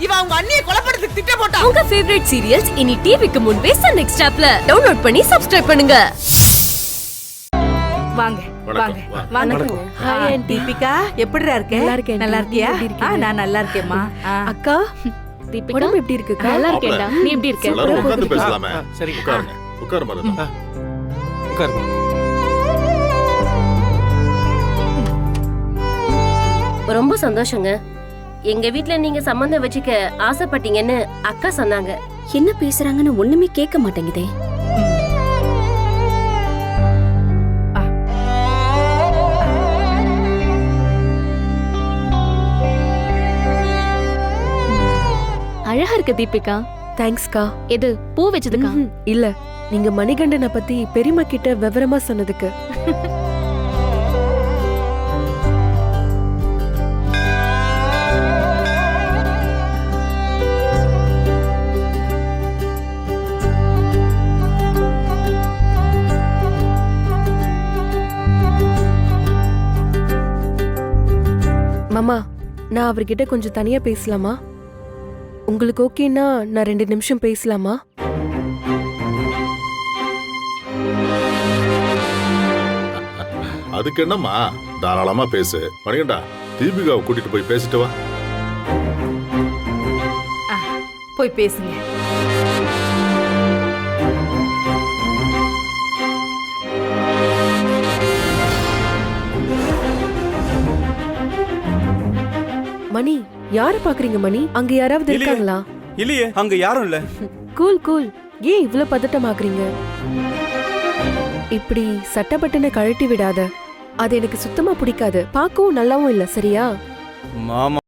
இவன் அவங்க அண்ணியை கொலை பண்றதுக்கு திட்டம் போட்டான். உங்க ஃபேவரட் சீரியல்ஸ் இனி டிவிக்கு முன்பே சன் நெக்ஸ்ட் ஆப்ல டவுன்லோட் பண்ணி சப்ஸ்கிரைப் பண்ணுங்க. வாங்க வாங்க வாங்க. ஹாய் தீபிகா, எப்படிடா இருக்க? நல்லா இருக்கியா? நான் நல்லா இருக்கேம்மா. அக்கா தீபிகா உடம்பு எப்படி இருக்குக்கா? நல்லா இருக்கேன்டா. நீ எப்படி இருக்க? எல்லாரும் உட்கார்ந்து பேசலாமே. சரி உட்காருங்க. உட்காரு மருதா. உட்காருங்க. ரொம்ப சந்தோஷங்க. எங்க வீட்ல நீங்க சம்பந்தம் வச்சுக்க ஆசைப்பட்டீங்கன்னு அக்கா சொன்னாங்க. என்ன பேசுறாங்கன்னு ஒண்ணுமே கேட்க மாட்டேங்குதே. அழகா இருக்கு தீபிகா. தேங்க்ஸ்க்கா. எது பூ வச்சதுக்கா? இல்ல, நீங்க மணிகண்டனை பத்தி பெரியம்மா கிட்ட விவரமா சொன்னதுக்கு. மாமா, நான் அவர்கிட்ட கொஞ்சம் தனியா பேசலாமா? உங்களுக்கு ஓகேன்னா நான் 2 நிமிஷம் பேசலாமா? அதுக்கு என்னம்மா, தாராளமா பேசு. மணிகண்டா, தீபிகாவை கூட்டிட்டு போய் பேசிட்டு வா. போய் பேசுங்க. மணி, யார பாக்குறீங்க மணி? அங்க யாராவது இருக்காங்களா? இல்லையே, அங்க யாரும் இல்ல. Cool cool. ஏன் இவ்ளோ பதட்டமாக்குறீங்க? இப்படி சட்டப்பட்டனை கழட்டி விடாத. அது எனக்கு சுத்தமா பிடிக்காது. பார்க்கவும் நல்லாவும் இல்ல, சரியா? மாமா